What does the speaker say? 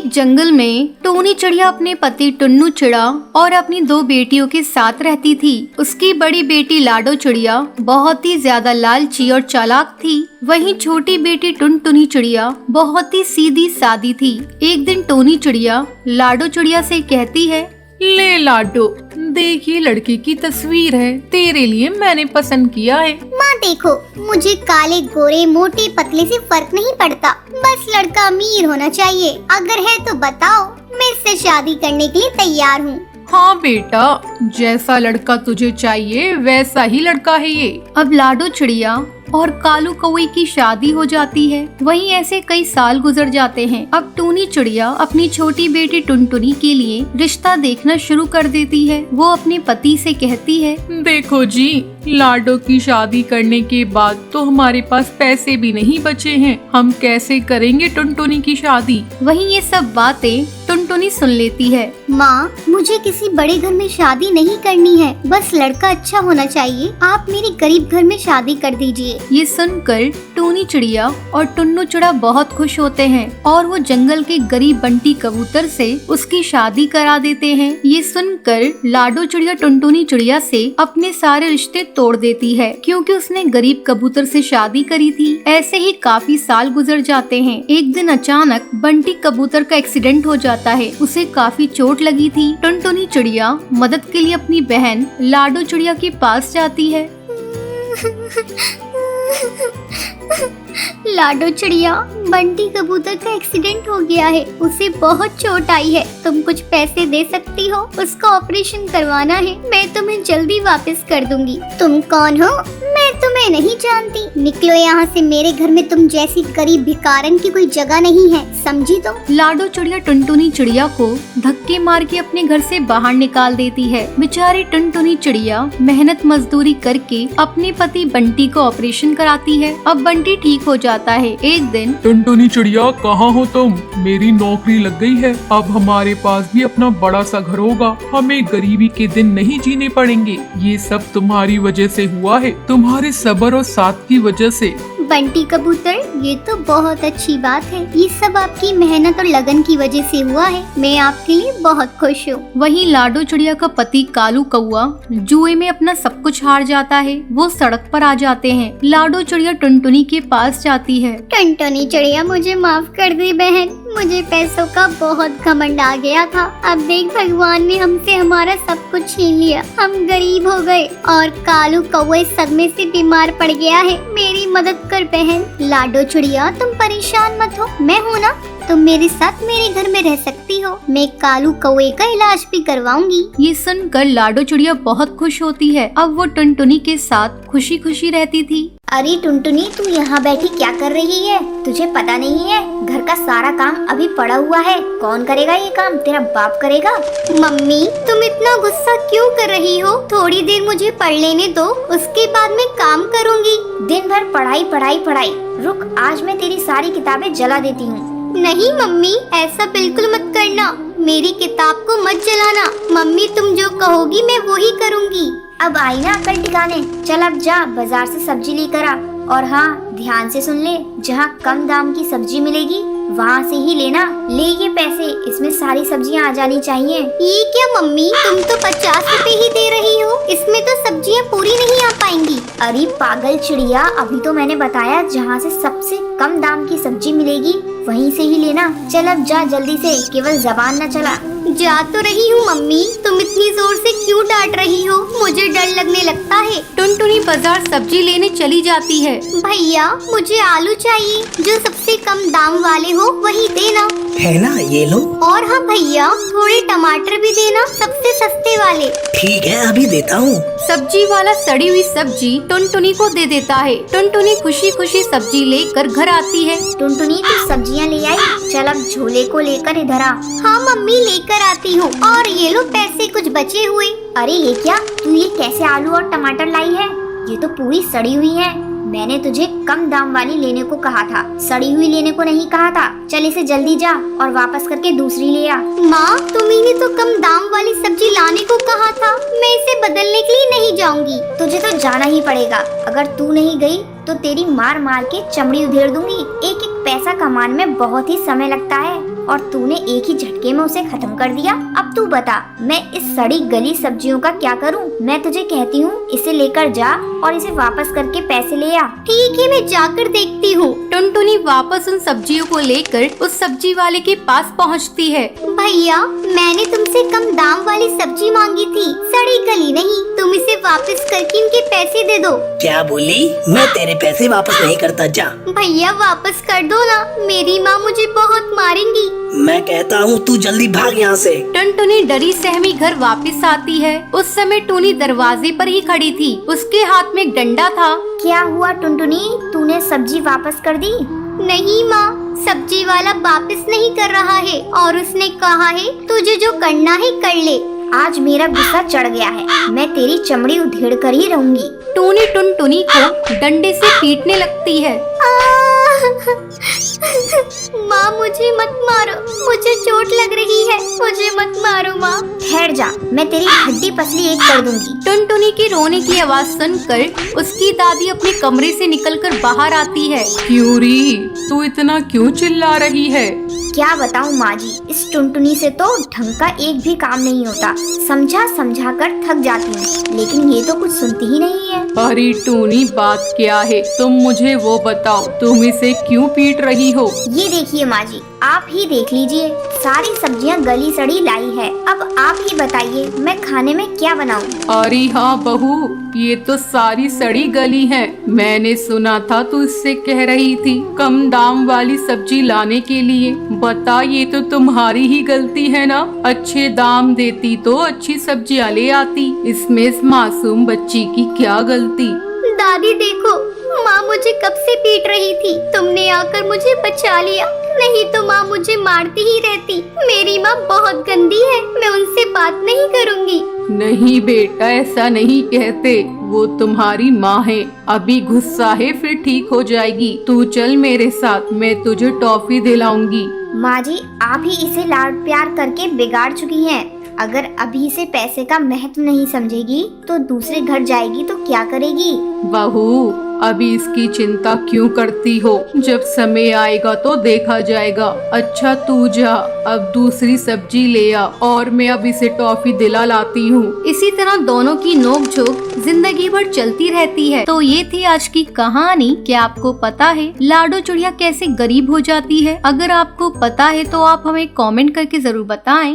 एक जंगल में टोनी चिड़िया अपने पति टुन्नू चिड़ा और अपनी 2 बेटियों के साथ रहती थी। उसकी बड़ी बेटी लाडो चिड़िया बहुत ही ज्यादा लालची और चालाक थी। वहीं छोटी बेटी टुनटुनी चिड़िया बहुत ही सीधी सादी थी। एक दिन टोनी चिड़िया लाडो चिड़िया से कहती है, ले लाडो, देख ये लड़के की तस्वीर है, तेरे लिए मैंने पसंद किया है। माँ देखो, मुझे काले गोरे मोटे पतले से फर्क नहीं पड़ता, बस लड़का अमीर होना चाहिए। अगर है तो बताओ, मैं इससे शादी करने के लिए तैयार हूँ। हाँ बेटा, जैसा लड़का तुझे चाहिए वैसा ही लड़का है ये। अब लाडो चिड़िया और कालू कौवे की शादी हो जाती है। वहीं ऐसे कई साल गुजर जाते हैं। अब टूनी चिड़िया अपनी छोटी बेटी टुनटुनी के लिए रिश्ता देखना शुरू कर देती है। वो अपने पति से कहती है, देखो जी, लाडो की शादी करने के बाद तो हमारे पास पैसे भी नहीं बचे हैं, हम कैसे करेंगे टुनटुनी की शादी। वहीं ये सब बातें टुनटुनी सुन लेती है। माँ, मुझे किसी बड़े घर में शादी नहीं करनी है, बस लड़का अच्छा होना चाहिए। आप मेरे गरीब घर में शादी कर दीजिए। ये सुनकर टूनी चिड़िया और टुन्नू चिड़ा बहुत खुश होते हैं और वो जंगल के गरीब बंटी कबूतर से उसकी शादी करा देते हैं। ये सुनकर लाडो चिड़िया टुनटुनी चिड़िया से अपने सारे रिश्ते तोड़ देती है, क्योंकि उसने गरीब कबूतर से शादी करी थी। ऐसे ही काफी साल गुजर जाते हैं। एक दिन अचानक बंटी कबूतर का एक्सीडेंट हो जाता है। उसे काफी चोट लगी थी। टुनटुनी चिड़िया मदद के लिए अपनी बहन लाडो चिड़िया के पास जाती है। लाडो चिड़िया, बंटी कबूतर का एक्सीडेंट हो गया है, उसे बहुत चोट आई है। तुम कुछ पैसे दे सकती हो? उसका ऑपरेशन करवाना है, मैं तुम्हें जल्दी वापस कर दूंगी। तुम कौन हो? मैं तुम्हें नहीं जानती, निकलो यहाँ से। मेरे घर में तुम जैसी गरीब भिखारन की कोई जगह नहीं है, समझी तुम? लाडो चिड़िया टुनटुनी चिड़िया को धक्के मार के अपने घर से बाहर निकाल देती है। बेचारी टुनटुनी चिड़िया मेहनत मजदूरी करके अपने पति बंटी को ऑपरेशन कराती है। अब बंटी ठीक हो जाता है। एक दिन, टुनटुनी चिड़िया, कहाँ हो तुम? मेरी नौकरी लग गई है, अब हमारे पास भी अपना बड़ा सा घर होगा, हमें गरीबी के दिन नहीं जीने पड़ेंगे। ये सब तुम्हारी वजह से हुआ है, तुम्हारे सब्र और साथ की वजह से। बंटी कबूतर, ये तो बहुत अच्छी बात है। ये सब आपकी मेहनत और लगन की वजह से हुआ है। मैं आपके लिए बहुत खुश हूँ। वहीं लाडो चिड़िया का पति कालू कौवा जुए में अपना सब कुछ हार जाता है। वो सड़क पर आ जाते हैं। लाडो चिड़िया टुनटुनी के पास जाती है। टुनटुनी चिड़िया, मुझे माफ कर दे बहन, मुझे पैसों का बहुत घमंड आ गया था। अब देख, भगवान ने हमसे हमारा सब कुछ छीन लिया, हम गरीब हो गए और कालू कौवे सदमे से बीमार पड़ गया है। मेरी मदद कर बहन। लाडो चिड़िया, तुम परेशान मत हो, मैं हूँ ना, तुम मेरे साथ मेरे घर में रह सकती हो। मैं कालू कौवे का इलाज भी करवाऊंगी। ये सुनकर लाडो चिड़िया बहुत खुश होती है। अब वो टुनटुनी के साथ खुशी खुशी रहती थी। अरे टुनटुनी, तू यहाँ बैठी क्या कर रही है? तुझे पता नहीं है, घर का सारा काम अभी पड़ा हुआ है। कौन करेगा ये काम? तेरा बाप करेगा। मम्मी, तुम इतना गुस्सा क्यों कर रही हो? थोड़ी देर मुझे पढ़ लेने दो, उसके बाद मैं काम करूँगी। दिन भर पढ़ाई पढ़ाई पढ़ाई। रुक, आज मैं तेरी सारी किताबें जला देती हूँ। नहीं मम्मी, ऐसा बिल्कुल मत करना, मेरी किताब को मत जलाना। मम्मी, तुम जो कहोगी मैं वो ही करूँगी। अब आई ना अकल ठिकाने, चल अब जा बाजार से सब्जी लेकर आ। और हाँ, ध्यान से सुन ले, जहाँ कम दाम की सब्जी मिलेगी वहाँ से ही लेना। ले ये पैसे, इसमें सारी सब्जियाँ आ जानी चाहिए। ये क्या मम्मी, तुम तो 50 रुपए ही दे रही हो, इसमें तो सब्जियाँ पूरी नहीं आ पाएंगी। अरे पागल चिड़िया, अभी तो मैंने बताया जहाँ से सबसे कम दाम की सब्जी मिलेगी वहीं से ही लेना। चल अब जा जल्दी से, केवल जबान न चला। जा तो रही हूँ मम्मी, तुम इतनी जोर से क्यों डांट रही हो? मुझे डर लगने लगता है। टुनटुनी बाजार सब्जी लेने चली जाती है। भैया, मुझे आलू चाहिए, जो सबसे कम दाम वाले हो वही देना। है ना, ये लो। और हाँ भैया, थोड़े टमाटर भी देना, सबसे सस्ते वाले। ठीक है, अभी देता हूँ। सब्जी वाला सड़ी हुई सब्जी टुनटुनी को दे देता है। टुनटुनी खुशी खुशी सब्जी लेकर घर आती है। टुनटुनी, तू सब्जियाँ ले आई? चल अब झोले को लेकर इधर आ। हाँ मम्मी, लेकर आती हूँ। और ये लो पैसे कुछ बचे हुए। अरे ये क्या, तू ये कैसे आलू और टमाटर लाई है? ये तो पूरी सड़ी हुई है। मैंने तुझे कम दाम वाली लेने को कहा था, सड़ी हुई लेने को नहीं कहा था। चल इसे जल्दी जा और वापस करके दूसरी ले आ। माँ, तुम्ही ने तो कम दाम वाली सब्जी लाने को कहा था, मैं इसे बदलने के लिए नहीं जाऊंगी। तुझे तो जाना ही पड़ेगा, अगर तू नहीं गई तो तेरी मार मार के चमड़ी उधेड़ दूंगी। एक एक पैसा कमाने में बहुत ही समय लगता है और तूने एक ही झटके में उसे खत्म कर दिया। अब तू बता, मैं इस सड़ी गली सब्जियों का क्या करूं? मैं तुझे कहती हूँ इसे लेकर जा और इसे वापस करके पैसे ले आ। ठीक है, मैं जाकर देखती हूँ। टुनटुनी वापस उन सब्जियों को लेकर उस सब्जी वाले के पास पहुँचती है। भैया, मैंने तुमसे कम दाम वाली सब्जी मांगी थी, सड़ी गली नहीं। तुम इसे वापस करके इनके पैसे दे दो। क्या बोली? मैं तेरे पैसे वापस नहीं करता, जा। भैया वापस कर दो ना, मेरी माँ मुझे बहुत मारेंगी। मैं कहता हूँ तू जल्दी भाग यहाँ से। टुनटुनी डरी सहमी घर वापस आती है। उस समय टूनी दरवाजे पर ही खड़ी थी, उसके हाथ में एक डंडा था। क्या हुआ टुनटुनी, तूने सब्जी वापस कर दी? नहीं माँ, सब्जी वाला वापस नहीं कर रहा है और उसने कहा है तुझे जो करना है कर ले। आज मेरा गुस्सा चढ़ गया है, मैं तेरी चमड़ी उधेड़ कर ही रहूंगी। टूनी टुनटुनी को डंडे से पीटने लगती है। माँ मुझे मत मारो, मुझे चोट लग रही है, मुझे मत मारो माँ। ठहर जा, मैं तेरी हड्डी पसली एक कर दूंगी। टुनटुनी की रोने की आवाज सुनकर उसकी दादी अपने कमरे से निकलकर बाहर आती है। क्यूरी, तू इतना क्यों चिल्ला रही है? क्या बताऊँ माँ जी, इस टुनटुनी से तो ढंग का एक भी काम नहीं होता। समझा समझा कर थक जाती हूँ, लेकिन ये तो कुछ सुनती ही नहीं है। अरे टूनी, बात क्या है? तुम मुझे वो बताओ, तुम इसे क्यों पीट रही हो? ये देखिए माँ जी, आप ही देख लीजिए, सारी सब्जियाँ गली सड़ी लाई है। अब आप ही बताइए मैं खाने में क्या बनाऊँ? अरे हाँ बहू, ये तो सारी सड़ी गली है। मैंने सुना था तू इससे कह रही थी कम दाम वाली सब्जी लाने के लिए। बता, ये तो तुम्हारी ही गलती है ना? अच्छे दाम देती तो अच्छी सब्जियाँ ले आती। इसमें इस मासूम बच्ची की क्या गलती? दादी देखो, माँ मुझे कब से पीट रही थी, तुमने आकर मुझे बचा लिया, नहीं तो माँ मुझे मारती ही रहती। मेरी माँ बहुत गंदी है, मैं उनसे बात नहीं करूँगी। नहीं बेटा, ऐसा नहीं कहते, वो तुम्हारी माँ है। अभी गुस्सा है, फिर ठीक हो जाएगी। तू चल मेरे साथ, मैं तुझे टॉफी दिलाऊंगी। माँ जी, आप ही इसे लाड प्यार करके बिगाड़ चुकी हैं। अगर अभी से पैसे का महत्व नहीं समझेगी तो दूसरे घर जाएगी तो क्या करेगी? बहू, अभी इसकी चिंता क्यों करती हो? जब समय आएगा तो देखा जाएगा। अच्छा तू जा, अब दूसरी सब्जी ले आ और मैं अब इसे टॉफी दिला लाती हूँ। इसी तरह दोनों की नोकझोंक जिंदगी भर चलती रहती है। तो ये थी आज की कहानी। क्या आपको पता है लाडो चिड़िया कैसे गरीब हो जाती है? अगर आपको पता है तो आप हमें कमेंट करके जरूर बताएं।